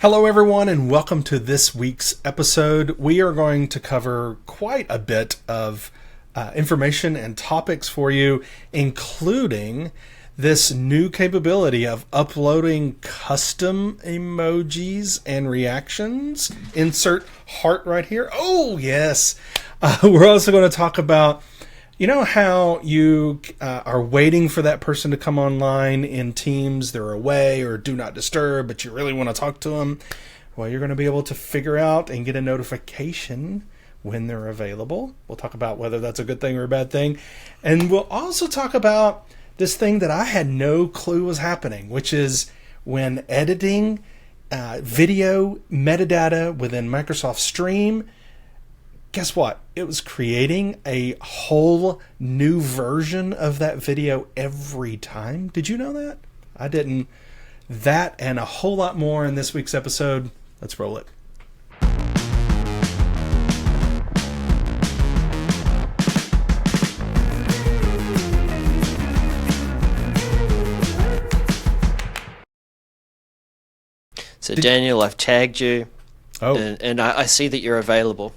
Hello, everyone, and welcome to this week's episode. We are going to cover quite a bit of information and topics for you, including this new capability of uploading custom emojis and reactions. Insert heart right here. Oh, yes. We're also going to talk about, you know how you are waiting for that person to come online in Teams, they're away or do not disturb, but you really want to talk to them? Well, you're going to be able to figure out and get a notification when they're available. We'll talk about whether that's a good thing or a bad thing. And we'll also talk about this thing that I had no clue was happening, which is when editing video metadata within Microsoft Stream, guess what? It was creating a whole new version of that video every time. Did you know that? I didn't. That and a whole lot more in this week's episode. Let's roll it. So Daniel, I've tagged you, and I see that you're available.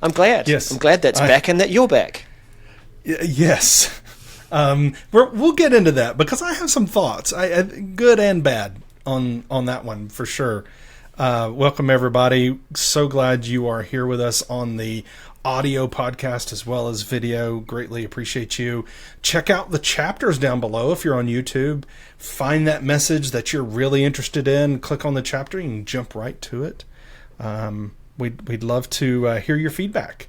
I'm glad. Yes. I'm glad that's back and that you're back. Yes. We'll get into that because I have some thoughts, good and bad, on that one for sure. Welcome, everybody. So glad you are here with us on the audio podcast as well as video. Greatly appreciate you. Check out the chapters down below if you're on YouTube. Find that message that you're really interested in. Click on the chapter. You can jump right to it. We'd love to hear your feedback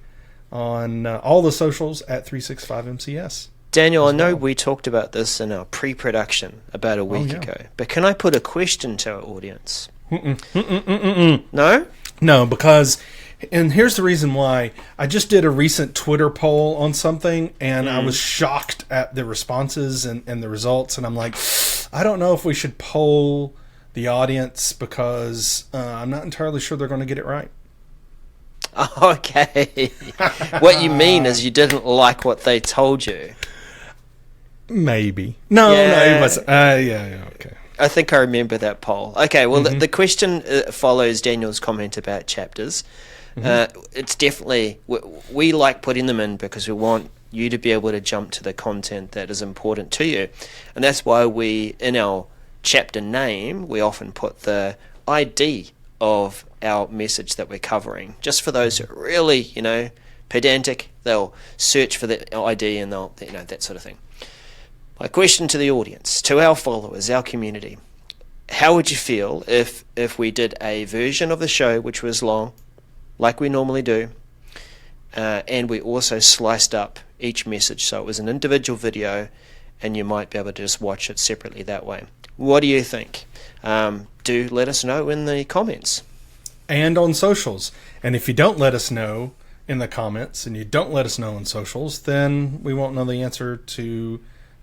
on all the socials at 365MCS. Daniel, I know we talked about this in our pre-production about a week ago, but can I put a question to our audience? No? No, because, and here's the reason why. I just did a recent Twitter poll on something, and I was shocked at the responses and the results, and I'm like, I don't know if we should poll the audience because I'm not entirely sure they're going to get it right. Okay. What you mean is you didn't like what they told you. Maybe. No, it wasn't. Okay. I think I remember that poll. Okay, well, the question follows Daniel's comment about chapters. It's definitely, we like putting them in because we want you to be able to jump to the content that is important to you. And that's why we, in our chapter name, we often put the ID of our message that we're covering. Just for those who are really, pedantic, they'll search for the ID and they'll, that sort of thing. My question to the audience, to our followers, our community, how would you feel if we did a version of the show which was long, like we normally do, and we also sliced up each message so it was an individual video and you might be able to just watch it separately that way? What do you think? Do let us know in the comments. And on socials. And if you don't let us know in the comments and you don't let us know on socials, then we won't know the answer to,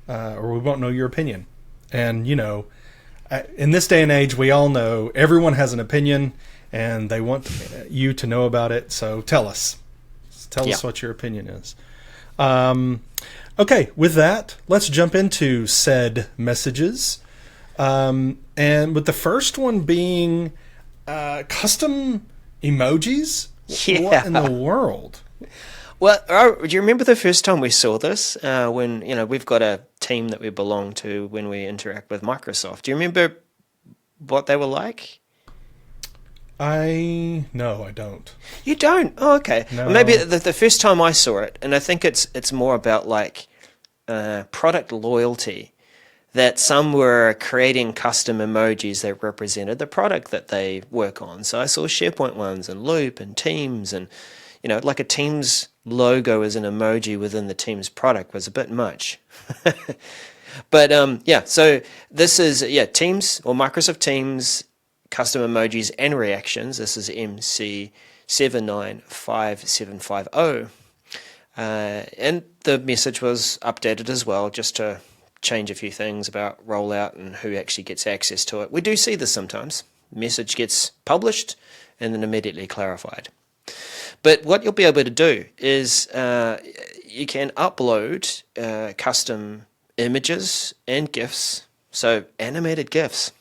or we won't know your opinion. And, in this day and age, we all know everyone has an opinion and they want you to know about it. So tell us. Tell us what your opinion is. Okay, with that, let's jump into said messages. And with the first one being custom emojis? Yeah. What in the world? Well, do you remember the first time we saw this? When, we've got a team that we belong to when we interact with Microsoft. Do you remember what they were like? No, I don't. You don't? Oh, okay. No. Well, maybe the first time I saw it, and I think it's more about like product loyalty, that some were creating custom emojis that represented the product that they work on. So I saw SharePoint ones and Loop and Teams, and like a Teams logo as an emoji within the Teams product was a bit much. But so this is Teams or Microsoft Teams custom emojis and reactions. This is MC795750. And the message was updated as well, just to change a few things about rollout and who actually gets access to it. We do see this sometimes. Message gets published and then immediately clarified. But what you'll be able to do is you can upload custom images and GIFs, so animated GIFs.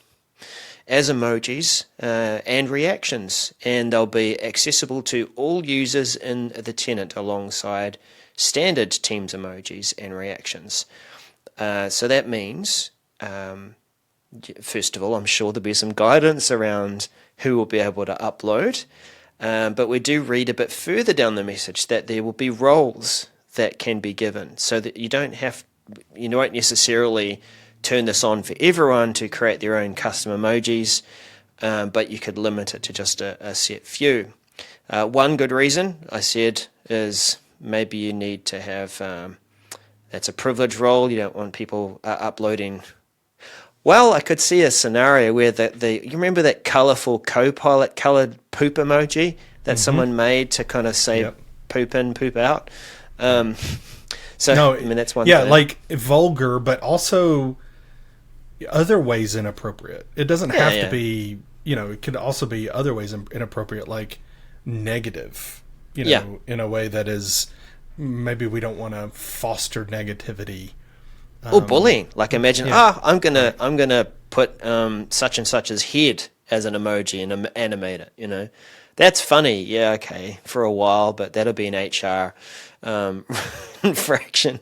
as emojis and reactions, and they'll be accessible to all users in the tenant alongside standard Teams emojis and reactions. So that means, first of all, I'm sure there'll be some guidance around who will be able to upload, but we do read a bit further down the message that there will be roles that can be given, so that you won't necessarily turn this on for everyone to create their own custom emojis, but you could limit it to just a set few. One good reason, I said, is maybe you need to have, that's a privilege role, you don't want people uploading. Well, I could see a scenario where you remember that colourful Copilot coloured poop emoji that someone made to kind of say poop in, poop out? That's one thing. Yeah, like vulgar, but also other ways inappropriate. It doesn't have to be, it could also be other ways inappropriate, like negative, in a way that is, maybe we don't want to foster negativity. Or bullying. Like imagine, I'm gonna put such and such's head as an emoji and animate it, That's funny, yeah, okay, for a while, but that'll be an HR infraction.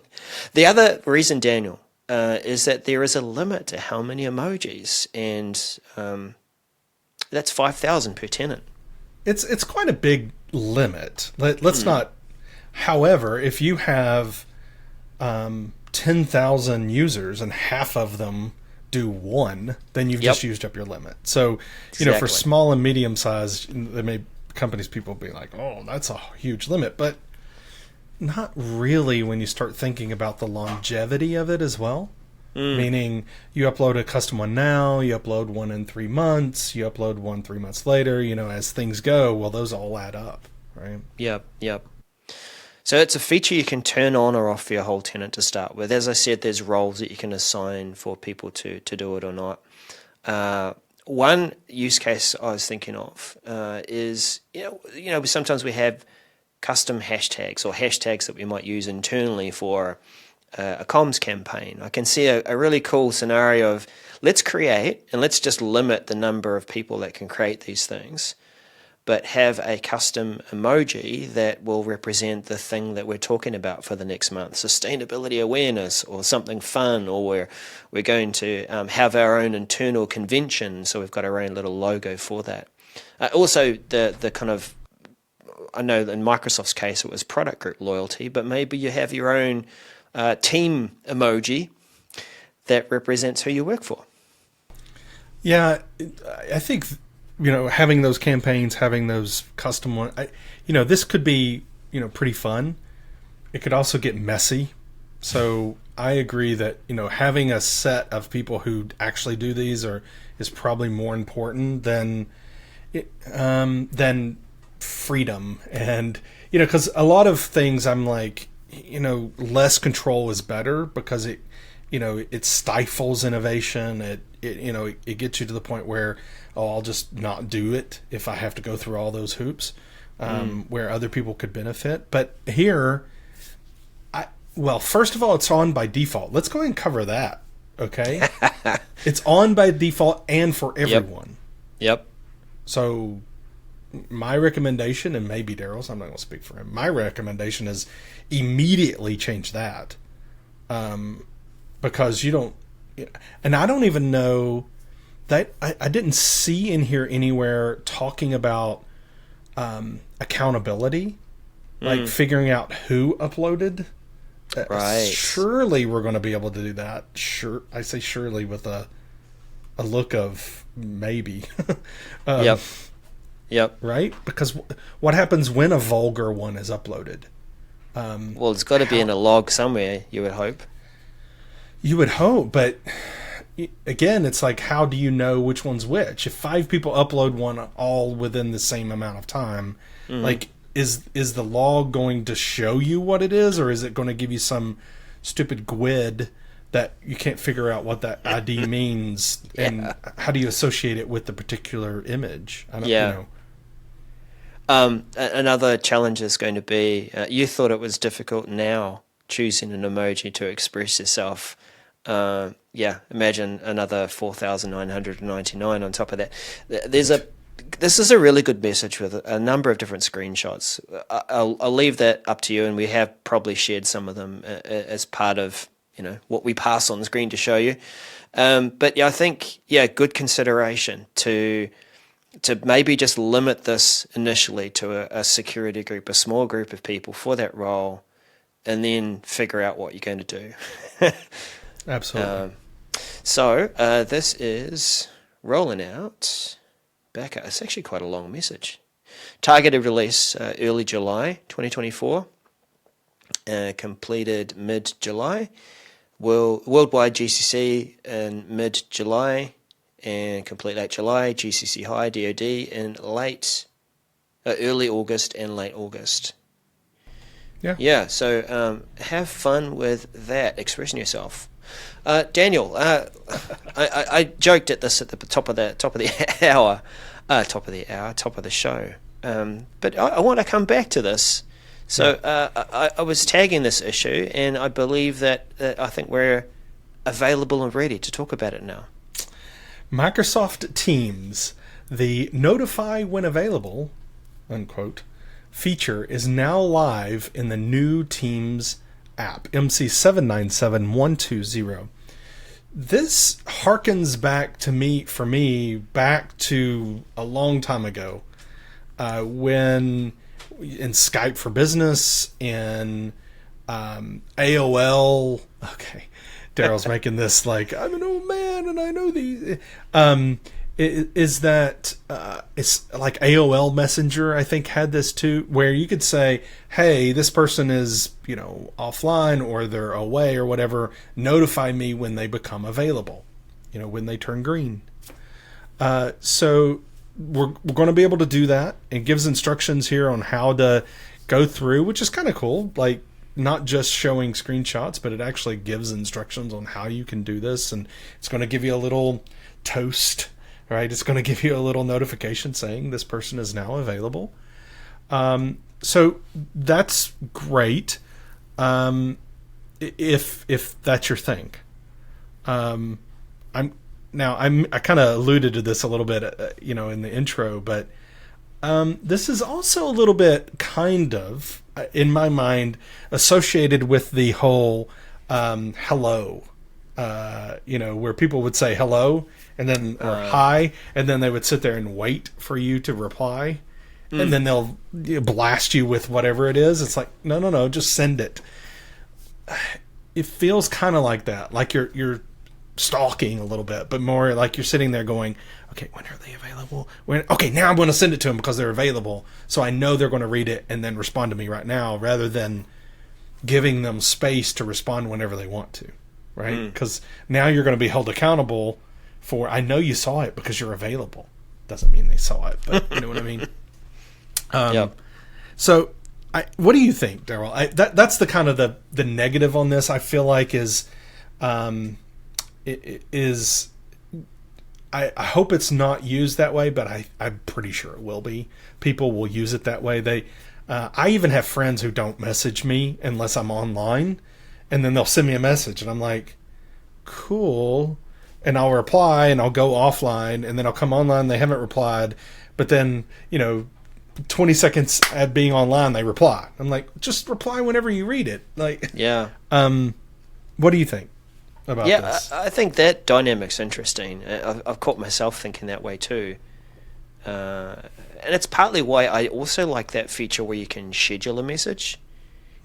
The other reason, Daniel, is that there is a limit to how many emojis, and that's 5,000 per tenant. It's quite a big limit. Let's not. However, if you have 10,000 users and half of them do one, then you've just used up your limit. So, for small and medium size, companies, people be like, oh, that's a huge limit, but not really when you start thinking about the longevity of it as well. Meaning you upload a custom one now, you upload one in 3 months, you upload one 3 months later, as things go, well, those all add up, right? Yep. So it's a feature you can turn on or off for your whole tenant to start with. As I said, there's roles that you can assign for people to do it or not. One use case I was thinking of is, sometimes we have custom hashtags or hashtags that we might use internally for a comms campaign. I can see a really cool scenario of let's create and let's just limit the number of people that can create these things, but have a custom emoji that will represent the thing that we're talking about for the next month, sustainability awareness or something fun, or we're going to have our own internal convention, so we've got our own little logo for that. Also, the kind of, I know in Microsoft's case it was product group loyalty, but maybe you have your own team emoji that represents who you work for. Yeah, I think, having those campaigns, having those custom ones, this could be, pretty fun. It could also get messy. So I agree that, having a set of people who actually do these is probably more important than freedom. And, because a lot of things I'm like, less control is better, because it stifles innovation. It gets you to the point where, I'll just not do it if I have to go through all those hoops, where other people could benefit. But here, first of all, it's on by default. Let's go ahead and cover that, okay? It's on by default and for everyone. Yep. So my recommendation, and maybe Daryl's, I'm not going to speak for him, my recommendation is immediately change that, because you don't, and I don't even know that I didn't see in here anywhere talking about accountability, like figuring out who uploaded. Right. Surely we're going to be able to do that. Sure, I say surely with a look of maybe. Yep. Right? Because what happens when a vulgar one is uploaded? Well, it's got to be in a log somewhere, you would hope. You would hope, but again, it's like, how do you know which one's which? If 5 people upload one all within the same amount of time, like, is the log going to show you what it is, or is it going to give you some stupid GUID that you can't figure out what that ID means, and how do you associate it with the particular image? I don't know. Another challenge is going to be, you thought it was difficult now choosing an emoji to express yourself. Imagine another 4,999 on top of that. This is a really good message with a number of different screenshots. I'll leave that up to you, and we have probably shared some of them as part of what we pass on the screen to show you. But I think good consideration to maybe just limit this initially to a security group, a small group of people for that role, and then figure out what you're going to do. Absolutely. So this is rolling out back. It's actually quite a long message. Targeted release early July 2024. Completed mid-July. Worldwide GCC in mid-July, and complete late July. GCC High DoD in early August and late August. Yeah. So have fun with that. Expressing yourself. Daniel, I joked at this at the top of the hour, top of the show. But I want to come back to this. So I was tagging this issue, and I believe that I think we're available and ready to talk about it now. Microsoft Teams, the notify when available, unquote, feature is now live in the new Teams app, MC797120. This harkens back to back to a long time ago, when in Skype for Business, in AOL. Okay, Daryl's making this like, I'm an old man and I know these. Is that it's like AOL Messenger, I think, had this too, where you could say, hey, this person is offline or they're away or whatever, notify me when they become available, when they turn green. So we're going to be able to do that. It gives instructions here on how to go through, which is kind of cool, like not just showing screenshots, but it actually gives instructions on how you can do this, and it's going to give you a little toast. Right, it's going to give you a little notification saying this person is now available. So that's great, if that's your thing. I kind of alluded to this a little bit, in the intro, but this is also a little bit kind of, in my mind, associated with the whole hello. Where people would say hello and then or hi, and then they would sit there and wait for you to reply, and then they'll blast you with whatever it is. It's like, no, just send it. It feels kind of like that, like you're stalking a little bit, but more like you're sitting there going, okay, when are they available? Okay, now I'm going to send it to them because they're available, so I know they're going to read it and then respond to me right now, rather than giving them space to respond whenever they want to. Right? Because now you're going to be held accountable for, I know you saw it because you're available. Doesn't mean they saw it, but you know what I mean? Yep. So what do you think, Daryl? That's the kind of the negative on this, I feel like, is I hope it's not used that way, but I'm pretty sure it will be. People will use it that way. I even have friends who don't message me unless I'm online, and then they'll send me a message, and I'm like, cool. And I'll reply, and I'll go offline, and then I'll come online, they haven't replied. But then, 20 seconds at being online, they reply. I'm like, just reply whenever you read it. Like, yeah. What do you think about this? I think that dynamic's interesting. I've caught myself thinking that way too. And it's partly why I also like that feature where you can schedule a message.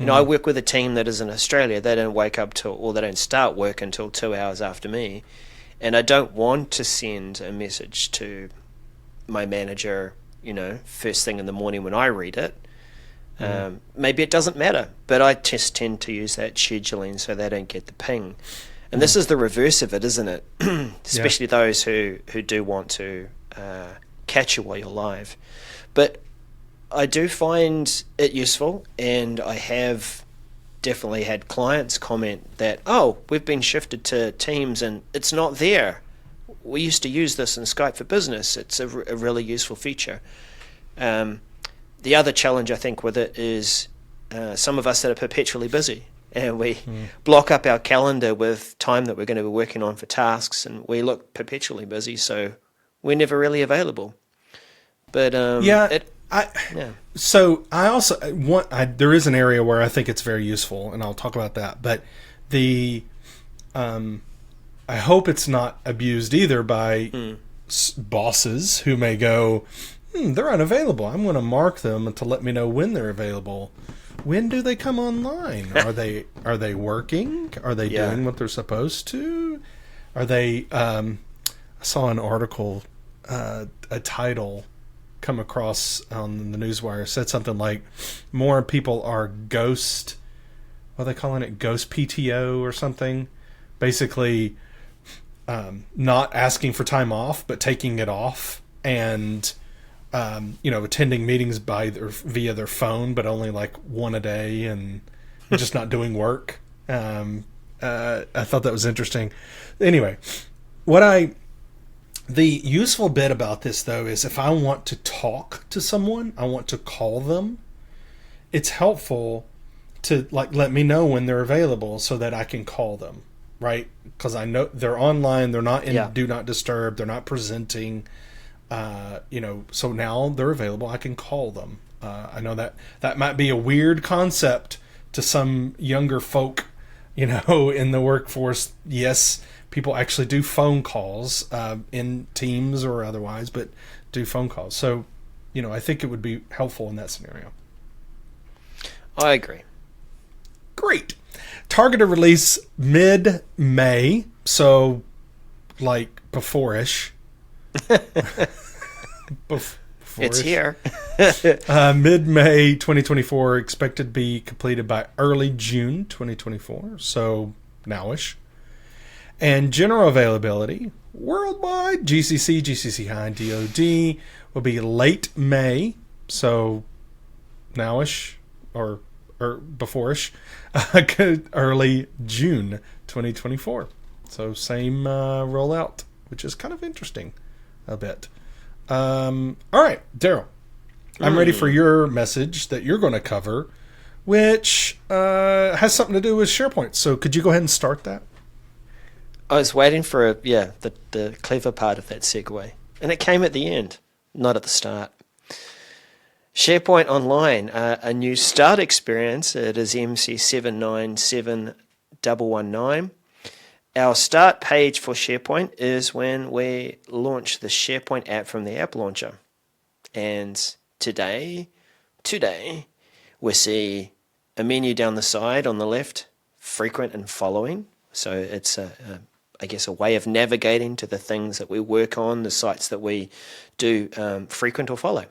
I work with a team that is in Australia. They don't wake up they don't start work until 2 hours after me. And I don't want to send a message to my manager, first thing in the morning when I read it. Maybe it doesn't matter, but I just tend to use that scheduling so they don't get the ping. And this is the reverse of it, isn't it? Especially those who do want to catch you while you're live. But I do find it useful, and I have definitely had clients comment that, we've been shifted to Teams and it's not there. We used to use this in Skype for Business. It's a really useful feature. The other challenge, I think, with it is some of us that are perpetually busy. and we block up our calendar with time that we're going to be working on for tasks, and we look perpetually busy, so we're never really available. But yeah. yeah. So I also there is an area where I think it's very useful, and I'll talk about that. But I hope it's not abused either by bosses who may go, they're unavailable. I'm going to mark them to let me know when they're available. When do they come online? Are they working? Are they doing what they're supposed to? Are they? I saw an article, a title come across on the newswire, said something like, more people are ghost. What are they calling it? Ghost PTO or something. Basically, not asking for time off, but taking it off, and attending meetings via their phone, but only like one a day, and just not doing work. I thought that was interesting. Anyway, the useful bit about this, though, is if I want to talk to someone, I want to call them, it's helpful to let me know when they're available so that I can call them, right? Because I know they're online, they're not in Do Not Disturb, they're not presenting, so now they're available, I can call them. I know that might be a weird concept to some younger folk, in the workforce. Yes, people actually do phone calls in Teams or otherwise, but do phone calls. So, I think it would be helpful in that scenario. I agree. Great. Targeted release mid-May, so like before-ish. It's here. Mid-May 2024, expected to be completed by early June 2024, so nowish. And general availability worldwide, GCC, GCC High, and DoD will be late May, so nowish or before-ish, early June 2024. So same rollout, which is kind of interesting a bit. All right, Daryl, I'm ready for your message that you're going to cover, which has something to do with SharePoint. So could you go ahead and start that? I was waiting for the clever part of that segue, and it came at the end, not at the start. SharePoint Online, a new start experience. It is MC797119. Our start page for SharePoint is when we launch the SharePoint app from the app launcher. And today, we see a menu down the side on the left, frequent and following. So it's a way of navigating to the things that we work on, the sites that we do frequent or follow.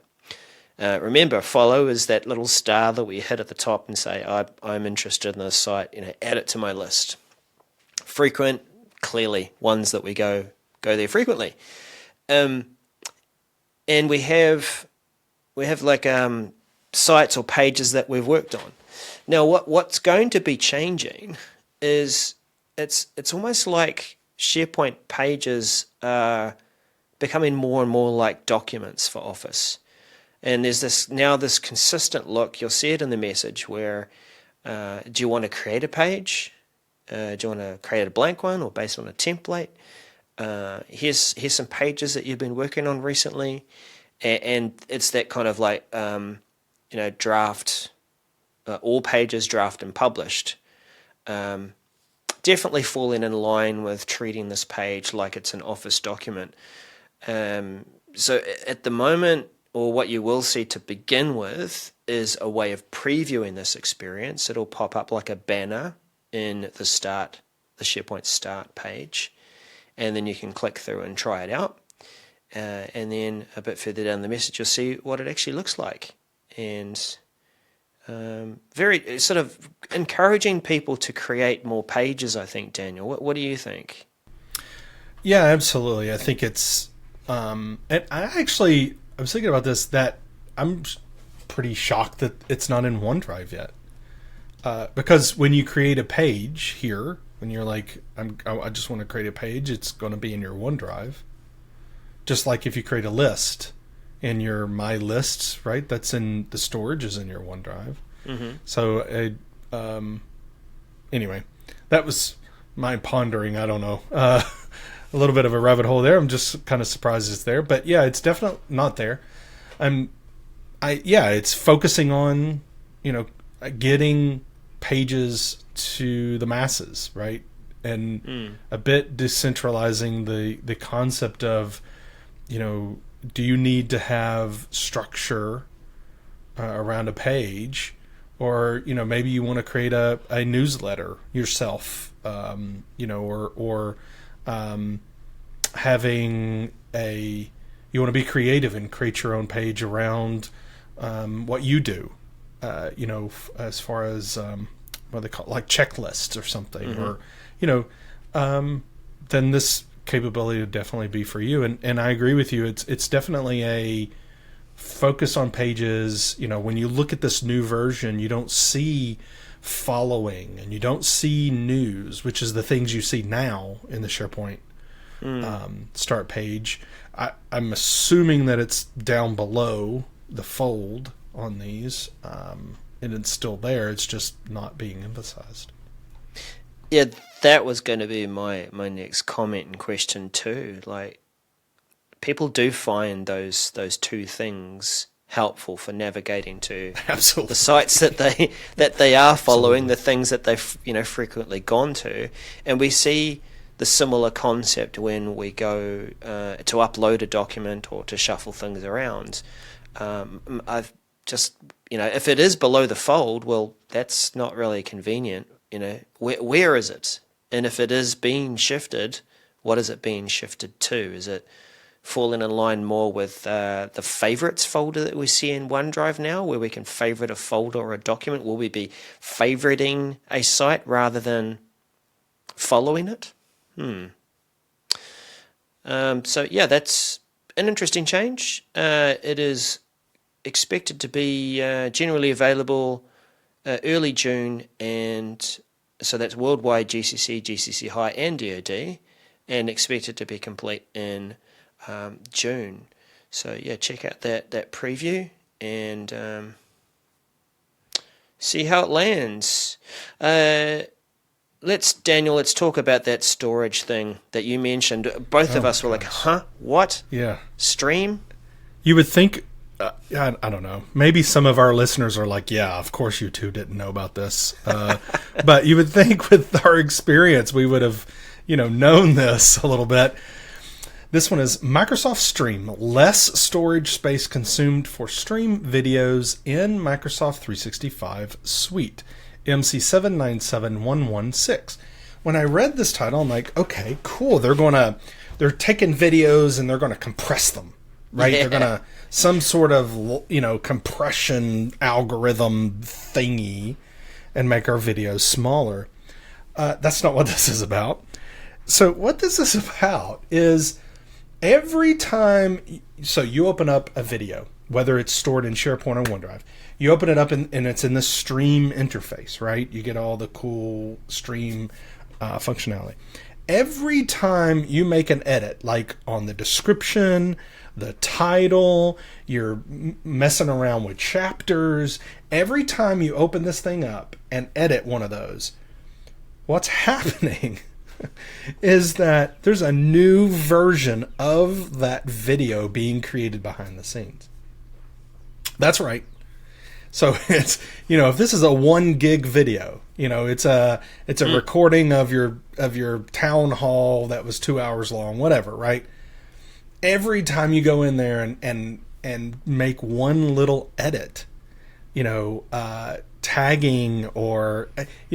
Remember, follow is that little star that we hit at the top and say, I'm interested in this site, add it to my list. Frequent, clearly, ones that we go there frequently. And we have sites or pages that we've worked on. Now, what's going to be changing is it's almost like SharePoint pages are becoming more and more like documents for Office. And there's this consistent look. You'll see it in the message where, do you want to create a page? Do you want to create a blank one or based on a template? Here's some pages that you've been working on recently, and it's that kind of like draft, all pages, draft and published. Definitely falling in line with treating this page like it's an Office document. So at the moment, or what you will see to begin with, is a way of previewing this experience. It'll pop up like a banner in the SharePoint start page, and then you can click through and try it out. And then a bit further down the message, you'll see what it actually looks like. And very sort of encouraging people to create more pages, I think, Daniel. What do you think? Yeah, absolutely. I think it's... and I was thinking about this, that I'm pretty shocked that it's not in OneDrive yet. Because when you create a page here, when you're like, I just want to create a page, it's going to be in your OneDrive. Just like if you create a list in your My Lists, right? That's in the storage is in your OneDrive. Mm-hmm. So anyway, that was my pondering. I don't know. A little bit of a rabbit hole there. I'm just kind of surprised it's there. But yeah, it's definitely not there. It's focusing on, getting pages to the masses, right? And a bit decentralizing the concept of, do you need to have structure around a page, or maybe you want to create a newsletter yourself, or having you want to be creative and create your own page around what you do, as far as what they call it, like checklists or something, or then this capability would definitely be for you. And I agree with you. It's definitely a focus on pages. When you look at this new version, you don't see following and you don't see news, which is the things you see now in the SharePoint start page. I'm assuming that it's down below the fold on these, and it's still there. It's just not being emphasized. Yeah, that was going to be my next comment and question too. Like, people do find those two things helpful for navigating to Absolutely. the sites that they are following, Absolutely. the things that they've frequently gone to, and we see the similar concept when we go to upload a document or to shuffle things around. I've just if it is below the fold, well, that's not really convenient. Where is it? And if it is being shifted, what is it being shifted to? Is it falling in line more with the favorites folder that we see in OneDrive now, where we can favorite a folder or a document? Will we be favoriting a site rather than following it? So yeah, that's an interesting change. It is expected to be generally available early June, and so that's worldwide GCC, GCC High, and DoD, and expected to be complete in June. So yeah, check out that preview and see how it lands. Let's talk about that storage thing that you mentioned. Both of us were like, huh? What? Yeah. Stream? You would think, I don't know, maybe some of our listeners are like, yeah, of course you two didn't know about this. But you would think with our experience, we would have, known this a little bit. This one is Microsoft Stream, less storage space consumed for stream videos in Microsoft 365 Suite, MC797116. When I read this title, I'm like, okay, cool. They're taking videos and they're going to compress them, right? Yeah. They're going to some sort of, compression algorithm thingy and make our videos smaller. That's not what this is about. So what this is about is every time, so you open up a video, whether it's stored in SharePoint or OneDrive, you open it up and it's in the stream interface, right? You get all the cool stream functionality. Every time you make an edit, like on the description, the title, you're messing around with chapters, every time you open this thing up and edit one of those, what's happening is that there's a new version of that video being created behind the scenes. That's right. So it's, if this is a 1 gig video, it's a recording of your town hall that was 2 hours long, whatever, right? Every time you go in there and make one little edit, tagging or,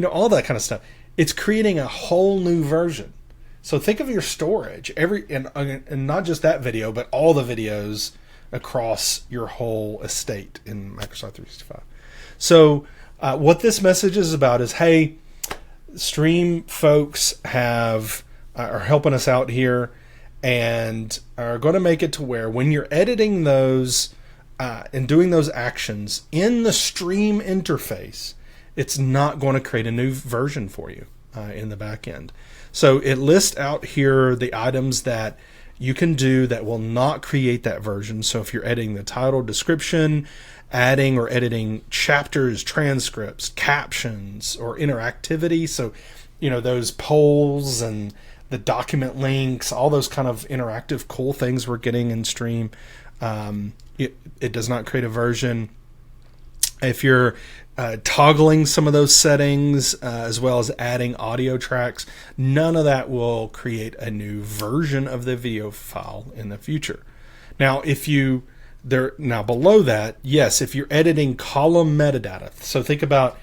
all that kind of stuff, it's creating a whole new version. So think of your storage, and not just that video, but all the videos across your whole estate in Microsoft 365. So what this message is about is, hey, Stream folks are helping us out here and are going to make it to where when you're editing those and doing those actions in the Stream interface, it's not going to create a new version for you in the back end. So it lists out here the items that you can do that will not create that version. So if you're editing the title, description, adding or editing chapters, transcripts, captions, or interactivity, so those polls and the document links, all those kind of interactive cool things we're getting in Stream, it does not create a version. If you're toggling some of those settings, as well as adding audio tracks, none of that will create a new version of the video file in the future. Now, now below that, yes, if you're editing column metadata, so think about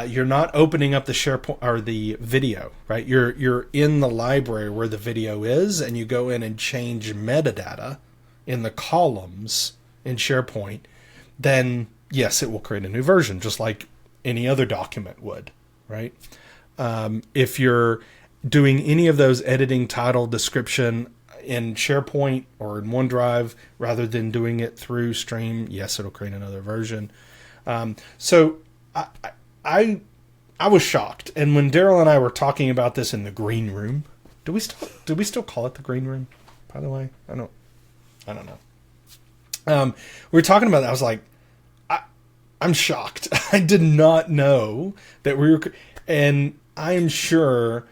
you're not opening up the SharePoint or the video, right? You're in the library where the video is, and you go in and change metadata in the columns in SharePoint, then yes, it will create a new version, just like any other document would, right? If you're doing any of those editing, title, description in SharePoint or in OneDrive rather than doing it through Stream, yes, it'll create another version. So I was shocked, and when Daryl and I were talking about this in the green room, do we still call it the green room? By the way, I don't know. We were talking about that. I was like, I'm shocked. I did not know that we were, and I am sure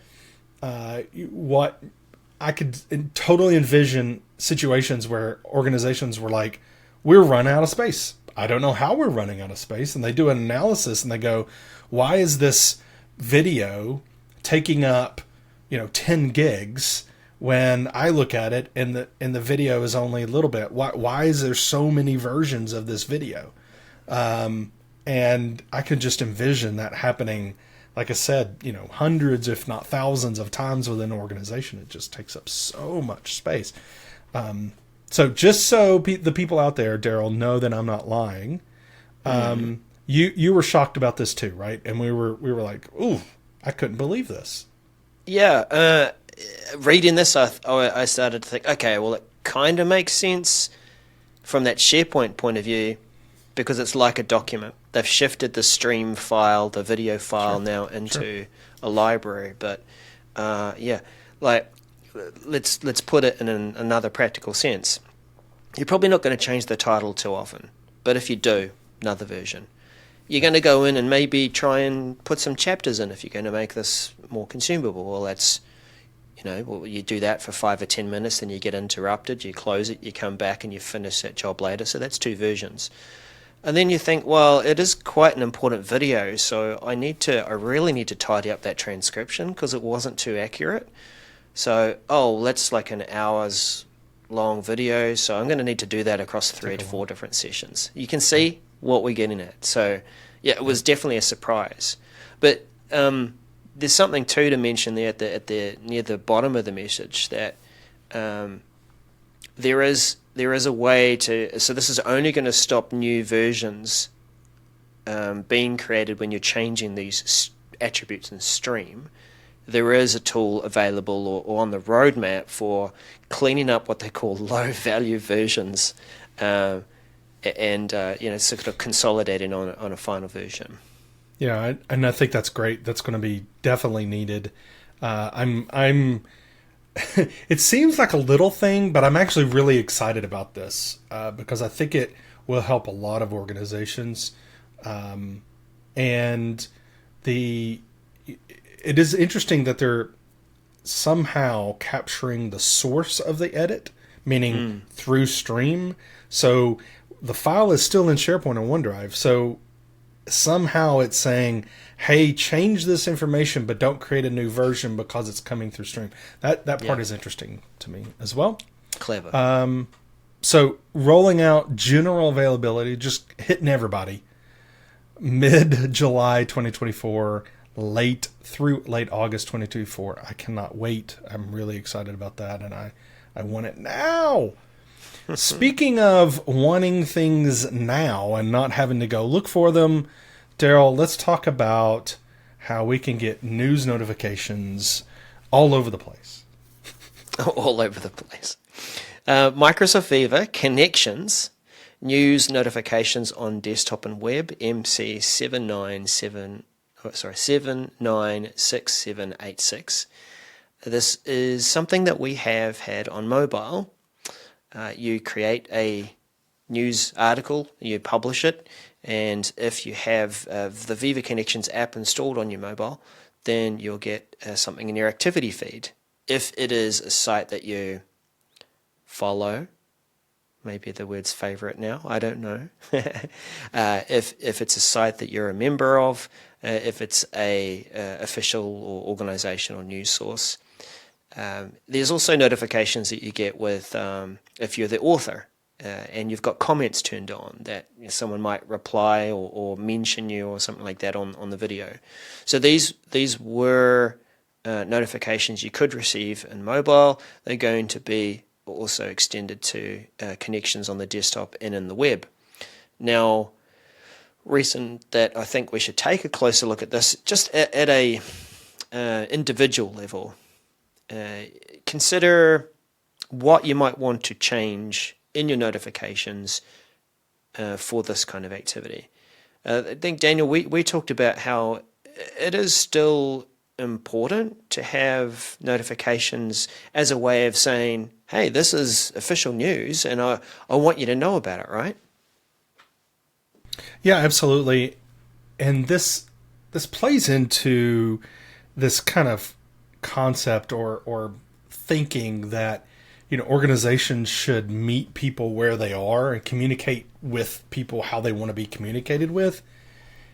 what I could totally envision situations where organizations were like, we're running out of space. I don't know how we're running out of space. And they do an analysis and they go, why is this video taking up, 10 gigs when I look at it and the video is only a little bit? Why is there so many versions of this video? And I could just envision that happening, like I said, hundreds, if not thousands of times within an organization. It just takes up so much space. So just so the people out there, Daryl, know that I'm not lying. You were shocked about this too, right? And we were like, ooh, I couldn't believe this. Yeah. Reading this, I started to think, okay, well, it kind of makes sense from that SharePoint point of view, because it's like a document. They've shifted the stream file, the video file now into a library. But let's put it in another practical sense. You're probably not going to change the title too often, but if you do, another version. You're going to go in and maybe try and put some chapters in if you're going to make this more consumable. Well, that's, you do that for 5 or 10 minutes, then you get interrupted, you close it, you come back and you finish that job later. So that's 2 versions. And then you think, well, it is quite an important video, so I really need to tidy up that transcription because it wasn't too accurate. So, that's like an hour's long video, so I'm going to need to do that across 3 to 4 different sessions. You can see what we're getting at. So, yeah, it was definitely a surprise. But there's something too to mention there at the near the bottom of the message that there is a way to. So this is only going to stop new versions being created when you're changing these attributes in Stream. There is a tool available or on the roadmap for cleaning up what they call low-value versions, and sort of consolidating on a final version. Yeah, and I think that's great. That's going to be definitely needed. I'm. It seems like a little thing, but I'm actually really excited about this because I think it will help a lot of organizations, and it is interesting that they're somehow capturing the source of the edit, meaning through Stream. So the file is still in SharePoint and OneDrive. So somehow it's saying, hey, change this information, but don't create a new version because it's coming through Stream. That part is interesting to me as well. Clever. So rolling out general availability, just hitting everybody. Mid-July 2024, late August 2024. I cannot wait. I'm really excited about that, and I want it now. Speaking of wanting things now and not having to go look for them, Daryl, let's talk about how we can get news notifications all over the place. All over the place. Microsoft Viva Connections, news notifications on desktop and web, MC 796786. This is something that we have had on mobile. You create a news article, you publish it, and if you have the Viva Connections app installed on your mobile, then you'll get something in your activity feed. If it is a site that you follow, maybe the word's favorite now, I don't know. If it's a site that you're a member of, if it's a official or organizational news source. There's also notifications that you get with if you're the author and you've got comments turned on that someone might reply or mention you or something like that on the video. So these were notifications you could receive in mobile. They're going to be also extended to connections on the desktop and in the web. Now, reason that I think we should take a closer look at this, just at a individual level, consider what you might want to change in your notifications for this kind of activity. I think, Daniel, we talked about how it is still important to have notifications as a way of saying, hey, this is official news and I want you to know about it, right? Yeah, absolutely. And this plays into this kind of concept or thinking that organizations should meet people where they are and communicate with people how they want to be communicated with,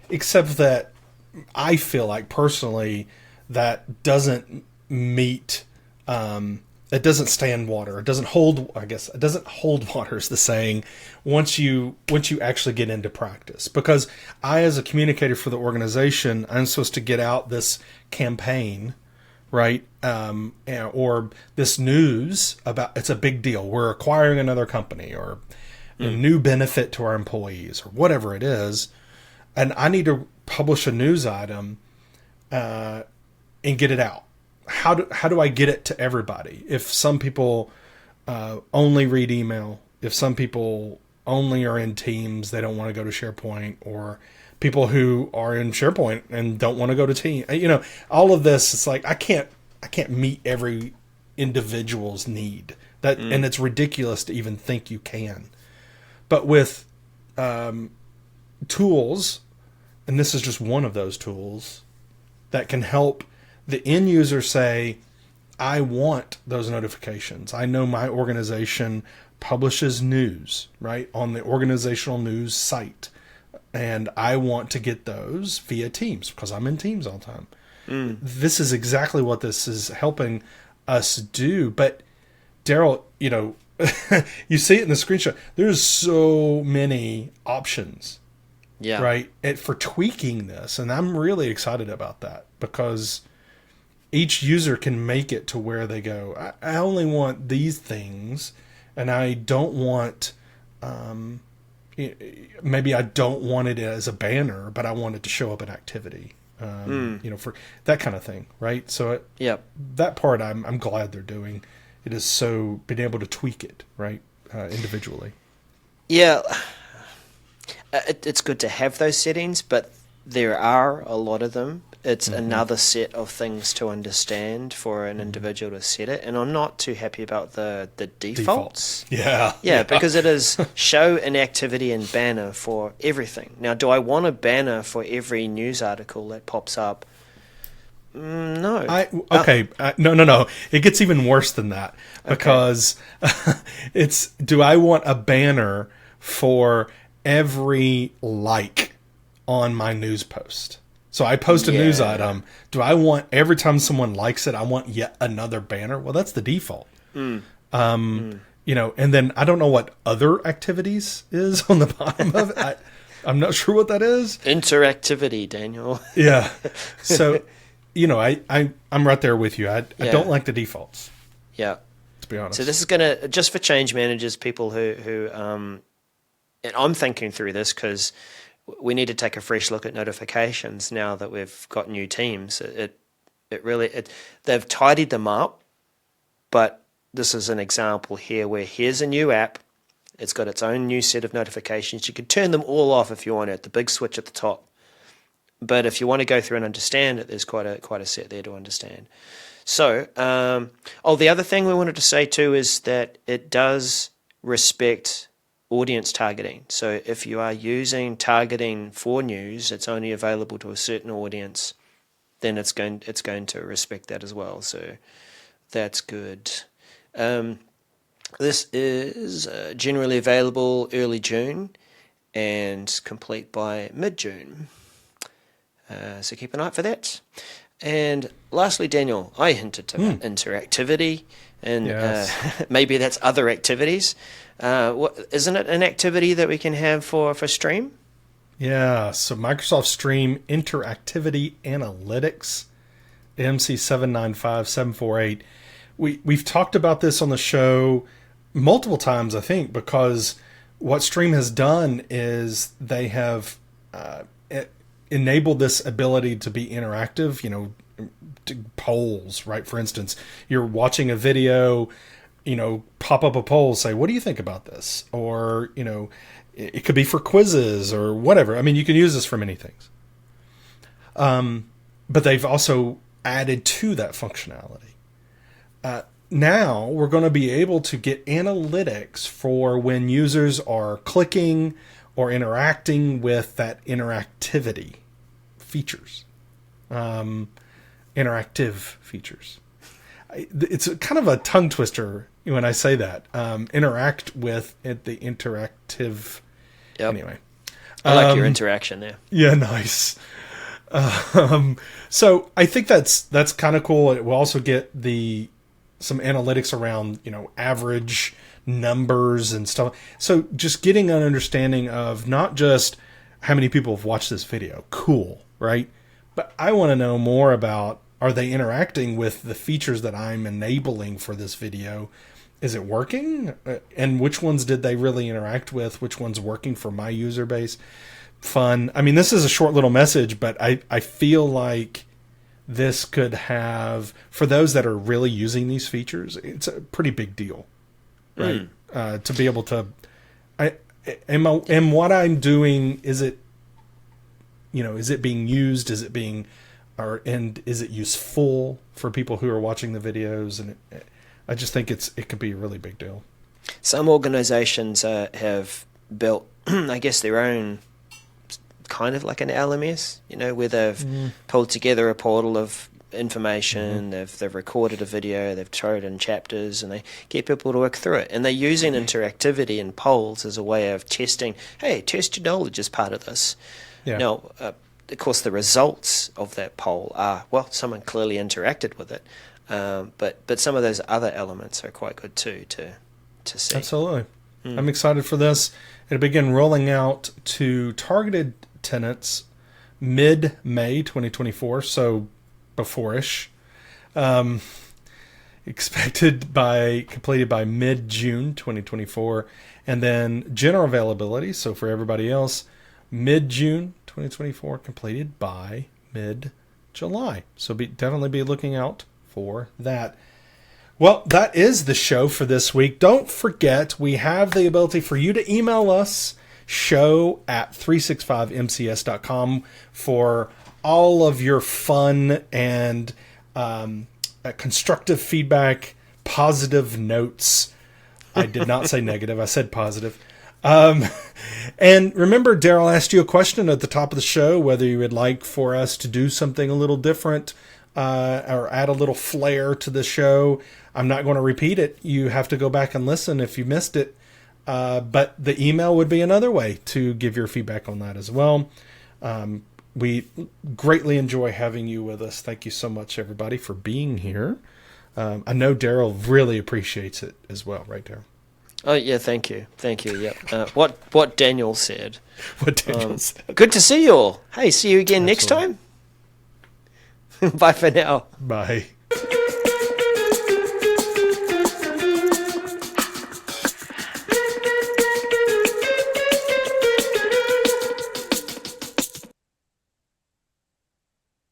except that I feel like personally that doesn't meet it doesn't stand water. It doesn't hold, I guess, it doesn't hold water is the saying once you actually get into practice. Because I, as a communicator for the organization, I'm supposed to get out this campaign, right? Or this news about it's a big deal. We're acquiring another company or a new benefit to our employees or whatever it is. And I need to publish a news item and get it out. How do I get it to everybody? If some people only read email, if some people only are in Teams, they don't want to go to SharePoint, or people who are in SharePoint and don't want to go to Teams, all of this, it's like I can't meet every individual's need. And it's ridiculous to even think you can. But with tools, and this is just one of those tools that can help the end user say, I want those notifications. I know my organization publishes news, right, on the organizational news site. And I want to get those via Teams because I'm in Teams all the time. This is exactly what this is helping us do. But Daryl, you see it in the screenshot. There's so many options, right, for tweaking this. And I'm really excited about that because each user can make it to where they go, I only want these things, and I don't want, maybe I don't want it as a banner, but I want it to show up in activity, for that kind of thing, right? So that part I'm glad they're doing. It is so being able to tweak it, right, individually. Yeah, it's good to have those settings, but there are a lot of them. It's another set of things to understand for an individual to set it, and I'm not too happy about the defaults. Yeah, because it is show an activity and banner for everything. Now, do I want a banner for every news article that pops up? No. No. It gets even worse than that because it's, do I want a banner for every like on my news post? So I post a news item. Do I want every time someone likes it, I want yet another banner? Well, that's the default. And then I don't know what other activities is on the bottom of it. I'm not sure what that is. Interactivity, Daniel. Yeah. So, I'm right there with you. I don't like the defaults. Yeah. To be honest. So this is going to, just for change managers, people who and I'm thinking through this because we need to take a fresh look at notifications now that we've got new teams. They've tidied them up, but this is an example here where here's a new app. It's got its own new set of notifications. You can turn them all off if you want it, the big switch at the top. But if you want to go through and understand it, there's quite a set there to understand. So, the other thing we wanted to say too is that it does respect audience targeting. So if you are using targeting for news, it's only available to a certain audience, then it's going to respect that as well. So that's good. This is generally available early June and complete by mid-June. So keep an eye out for that. And lastly, Daniel, I hinted about interactivity, and Yes. maybe that's other activities. Isn't it an activity that we can have for Stream? Yeah, so Microsoft Stream Interactivity Analytics, MC 795748. We've talked about this on the show multiple times, I think, because what Stream has done is they have enabled this ability to be interactive, to polls, right? For instance, you're watching a video, pop up a poll, say, what do you think about this? Or, it could be for quizzes or whatever. I mean, you can use this for many things. But they've also added to that functionality. Now we're going to be able to get analytics for when users are clicking or interacting with that interactivity features, interactive features. It's kind of a tongue twister when I say that. Interact with it, the interactive. Yep. Anyway, I like your interaction there. Yeah, nice. So I think that's kind of cool. It will also get some analytics around average numbers and stuff. So just getting an understanding of not just how many people have watched this video. Cool, right? But I want to know more about, are they interacting with the features that I'm enabling for this video? Is it working? And which ones did they really interact with? Which one's working for my user base? Fun. I mean, this is a short little message, but I feel like this could have, for those that are really using these features, it's a pretty big deal, right? To be able to, am what I'm doing, is it being used? Is it being, and is it useful for people who are watching the videos? And I just think it could be a really big deal. Some organizations have built, I guess, their own kind of like an LMS, where they've pulled together a portal of information, they've recorded a video, they've thrown it in chapters, and they get people to work through it. And they're using interactivity and polls as a way of testing, hey, test your knowledge as part of this. Yeah. Now, of course, the results of that poll are, well, someone clearly interacted with it, but some of those other elements are quite good too to see. Absolutely. I'm excited for this. It'll begin rolling out to targeted tenants mid-May 2024, so before-ish. Completed by mid-June 2024, and then general availability, so for everybody else, mid-June 2024, completed by mid-July. So definitely be looking out for that. Well, that is the show for this week. Don't forget, we have the ability for you to email us, show@365mcs.com, for all of your fun and constructive feedback, positive notes. I did not say negative. I said positive. And remember, Daryl asked you a question at the top of the show, whether you would like for us to do something a little different or add a little flair to the show. I'm not going to repeat it. You have to go back and listen if you missed it. But the email would be another way to give your feedback on that as well. We greatly enjoy having you with us. Thank you so much, everybody, for being here. I know Daryl really appreciates it as well, right, Daryl? Oh, yeah, thank you. Yeah. What Daniel said. What Daniel said. Good to see you all. Hey, see you again next time. Bye for now. Bye.